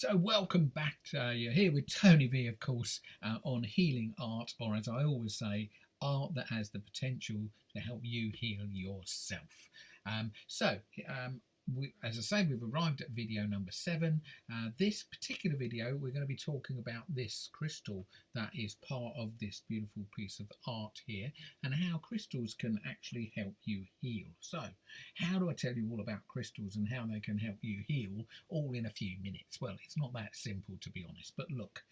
So welcome back. You're here with Tony V, of course, on healing art, or as I always say, art that has the potential to help you heal yourself. Um, so, um, as I say, we've arrived at video number 7. This particular video, we're going to be talking about this crystal that is part of this beautiful piece of art here, and how crystals can actually help you heal. So, how do I tell you all about crystals and how they can help you heal all in a few minutes? Well, it's not that simple, to be honest. But look,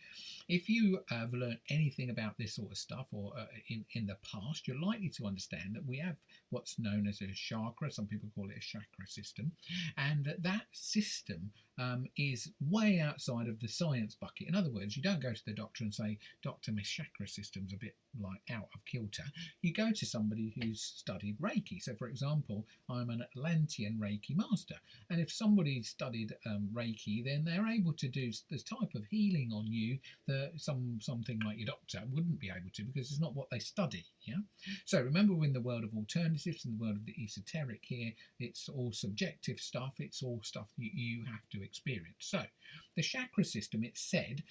if you have learned anything about this sort of stuff or in the past, you're likely to understand that we have what's known as a chakra. Some people call it a chakra system, and that system is way outside of the science bucket. In other words, you don't go to the doctor and say, "Doctor, my chakra system's a bit like out of kilter." You go to somebody who's studied Reiki. So, for example, I'm an Atlantean Reiki master, and if somebody studied Reiki, then they're able to do the type of healing on you that something like your doctor wouldn't be able to, because it's not what they study. Yeah. So remember, we're in the world of alternatives, in the world of the esoteric here. It's all subjective stuff. It's all stuff that you have to experience. So the chakra system, it's said,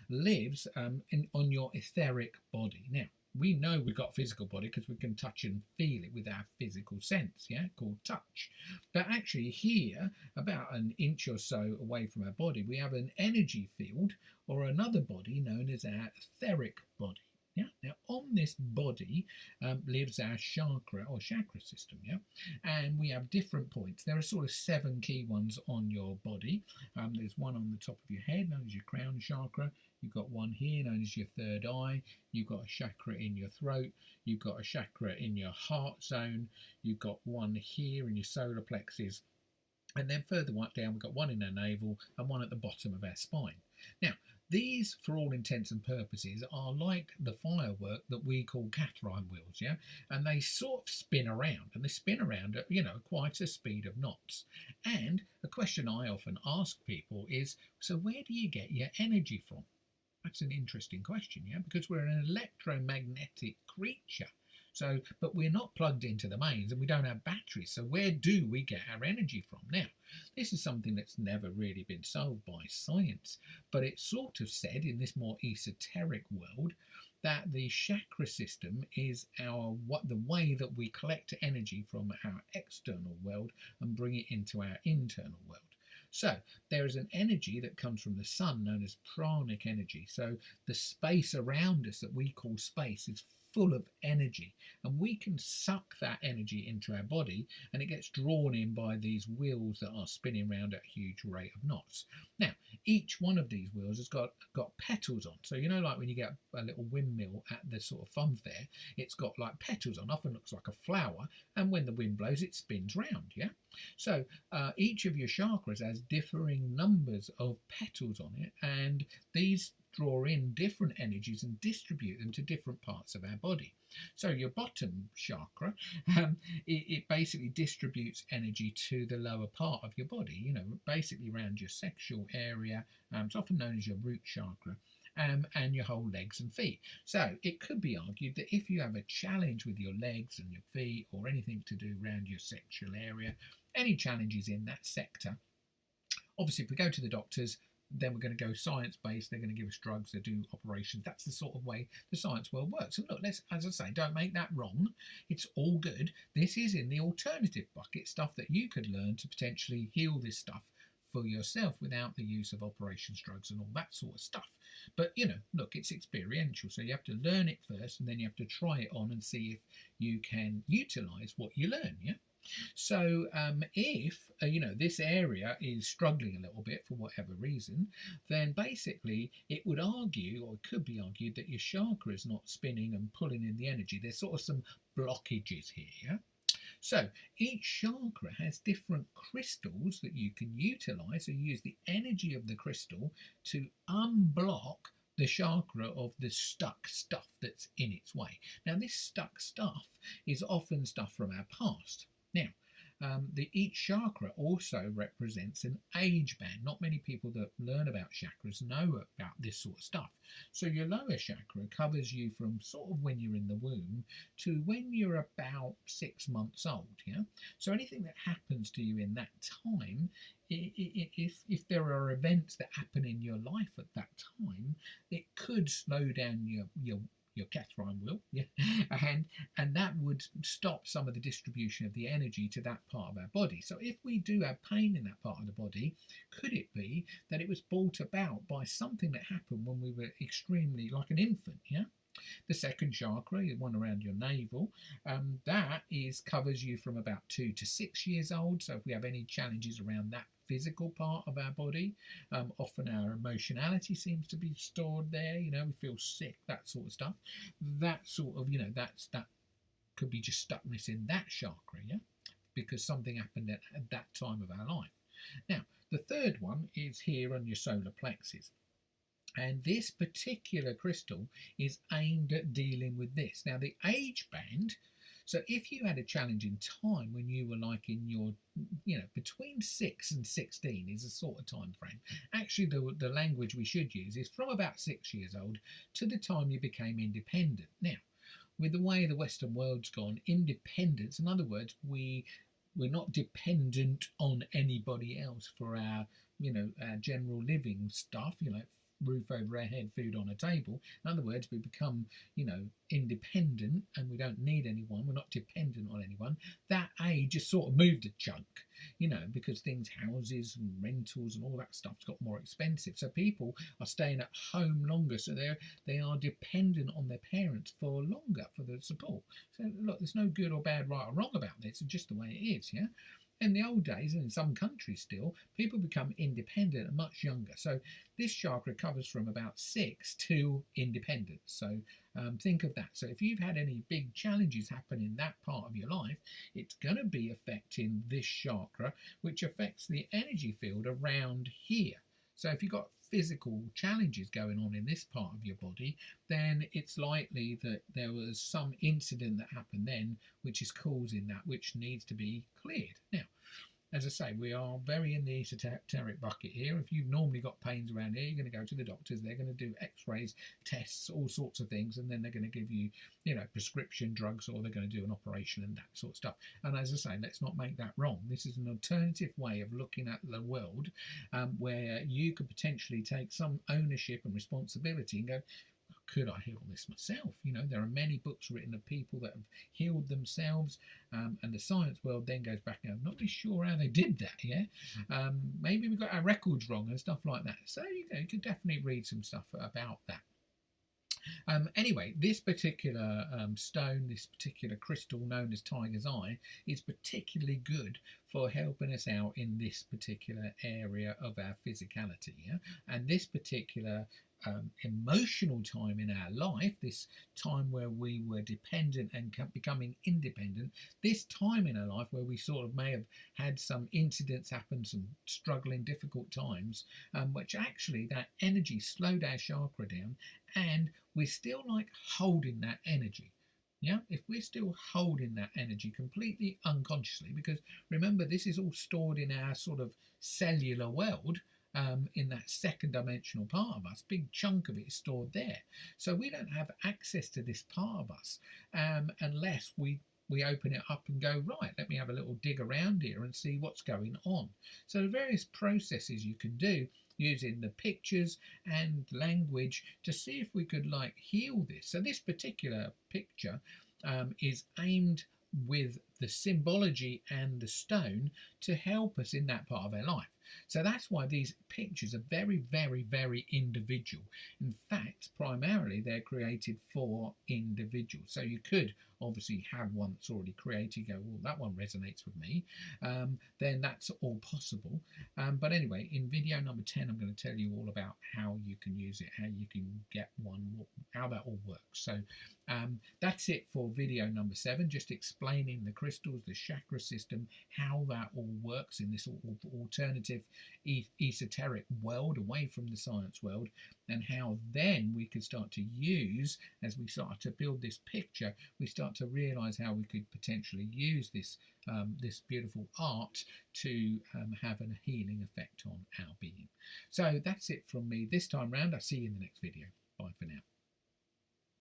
lives on your etheric body. Now, we know we've got a physical body because we can touch and feel it with our physical sense, yeah, called touch. But actually here, about an inch or so away from our body, we have an energy field or another body known as our etheric body. Yeah. Now, on this body lives our chakra or chakra system. Yeah, and we have different points. There are sort of 7 key ones on your body. There's one on the top of your head, known as your crown chakra. You've got one here, known as your third eye. You've got a chakra in your throat. You've got a chakra in your heart zone. You've got one here in your solar plexus. And then further down, we've got one in our navel and one at the bottom of our spine. Now, these, for all intents and purposes, are like the firework that we call Catherine wheels, yeah? And they sort of spin around, and they spin around at, quite a speed of knots. And a question I often ask people is, so where do you get your energy from? That's an interesting question, yeah? Because we're an electromagnetic creature. So, but we're not plugged into the mains and we don't have batteries. So where do we get our energy from? Now, this is something that's never really been solved by science, but it's sort of said in this more esoteric world that the chakra system is the way that we collect energy from our external world and bring it into our internal world. So there is an energy that comes from the sun known as pranic energy. So the space around us that we call space is full of energy, and we can suck that energy into our body, and it gets drawn in by these wheels that are spinning around at a huge rate of knots. Now, each one of these wheels has got petals on. So like when you get a little windmill at the sort of fun fair, it's got like petals on, often looks like a flower, and when the wind blows it spins round. Yeah. So each of your chakras has differing numbers of petals on it, and these draw in different energies and distribute them to different parts of our body. So your bottom chakra, it basically distributes energy to the lower part of your body, basically around your sexual area. It's often known as your root chakra. And your whole legs and feet. So it could be argued that if you have a challenge with your legs and your feet, or anything to do around your sexual area, any challenges in that sector, obviously if we go to the doctors, then we're going to go science-based. They're going to give us drugs, they do operations. That's the sort of way the science world works. And look, as I say, don't make that wrong. It's all good. This is in the alternative bucket, stuff that you could learn to potentially heal this stuff for yourself without the use of operations, drugs and all that sort of stuff. But look, it's experiential, so you have to learn it first, and then you have to try it on and see if you can utilize what you learn. Yeah. So if this area is struggling a little bit for whatever reason, then basically it would argue, or it could be argued, that your chakra is not spinning and pulling in the energy. There's sort of some blockages here. Yeah? So each chakra has different crystals that you can utilize. So you use the energy of the crystal to unblock the chakra of the stuck stuff that's in its way. Now, this stuck stuff is often stuff from our past. Now, Each chakra also represents an age band. Not many people that learn about chakras know about this sort of stuff. So your lower chakra covers you from sort of when you're in the womb to when you're about 6 months old. Yeah. So anything that happens to you in that time, if there are events that happen in your life at that time, it could slow down your Catherine will, yeah, and that would stop some of the distribution of the energy to that part of our body. So if we do have pain in that part of the body, could it be that it was brought about by something that happened when we were extremely like an infant, yeah? The second chakra, the one around your navel, that covers you from about 2 to 6 years old. So if we have any challenges around that physical part of our body, often our emotionality seems to be stored there. You know, we feel sick, that sort of stuff. That sort of, that could be just stuckness in that chakra, yeah, because something happened at that time of our life. Now, the third one is here on your solar plexus. And this particular crystal is aimed at dealing with this. Now, the age band, so if you had a challenging time when you were like in your, between 6 and 16 is a sort of time frame. Actually, the language we should use is from about 6 years old to the time you became independent. Now, with the way the Western world's gone, independence, in other words, we're not dependent on anybody else for our, our general living stuff, roof over our head, food on a table. In other words, we become, independent and we don't need anyone. We're not dependent on anyone. That age has sort of moved a chunk, because houses and rentals and all that stuff's got more expensive. So people are staying at home longer. So they are dependent on their parents for longer for the support. So look, there's no good or bad, right or wrong about this. It's just the way it is, yeah? In the old days, and in some countries still, people become independent and much younger. So this chakra covers from about 6 to independence. So think of that. So if you've had any big challenges happen in that part of your life, it's going to be affecting this chakra, which affects the energy field around here. So if you've got physical challenges going on in this part of your body, then it's likely that there was some incident that happened then which is causing that, which needs to be cleared. Now, as I say, we are very in the esoteric bucket here. If you've normally got pains around here, you're going to go to the doctors. They're going to do x-rays, tests, all sorts of things, and then they're going to give you, prescription drugs, or they're going to do an operation and that sort of stuff. And as I say, let's not make that wrong. This is an alternative way of looking at the world, where you could potentially take some ownership and responsibility and go, could I heal this myself? There are many books written of people that have healed themselves, and the science world then goes back and I'm not really sure how they did that, yeah? Maybe we got our records wrong and stuff like that. So, you could definitely read some stuff about that. Anyway, this particular stone, this particular crystal known as Tiger's Eye, is particularly good for helping us out in this particular area of our physicality, yeah? And this particular emotional time in our life, this time where we were dependent and becoming independent, this time in our life where we sort of may have had some incidents happen, some struggling, difficult times, which actually that energy slowed our chakra down, and we're still like holding that energy. Yeah, if we're still holding that energy completely unconsciously, because remember, this is all stored in our sort of cellular world, in that second dimensional part of us, big chunk of it is stored there. So we don't have access to this part of us unless we open it up and go, right, let me have a little dig around here and see what's going on. So the various processes you can do using the pictures and language to see if we could heal this. So this particular picture is aimed with the symbology and the stone to help us in that part of our life. So that's why these pictures are very, very, very individual. In fact, primarily they're created for individuals. So you could obviously have one that's already created, go, well, that one resonates with me, then that's all possible. But anyway, in video number 10, I'm going to tell you all about how you can use it, how you can get one, how that all works. So that's it for video number 7, just explaining the crystals, the chakra system, how that all works in this alternative esoteric world away from the science world. and how then we could start to use, as we start to build this picture, we start to realize how we could potentially use this this beautiful art to have a healing effect on our being. So that's it from me this time round. I'll see you in the next video. Bye for now.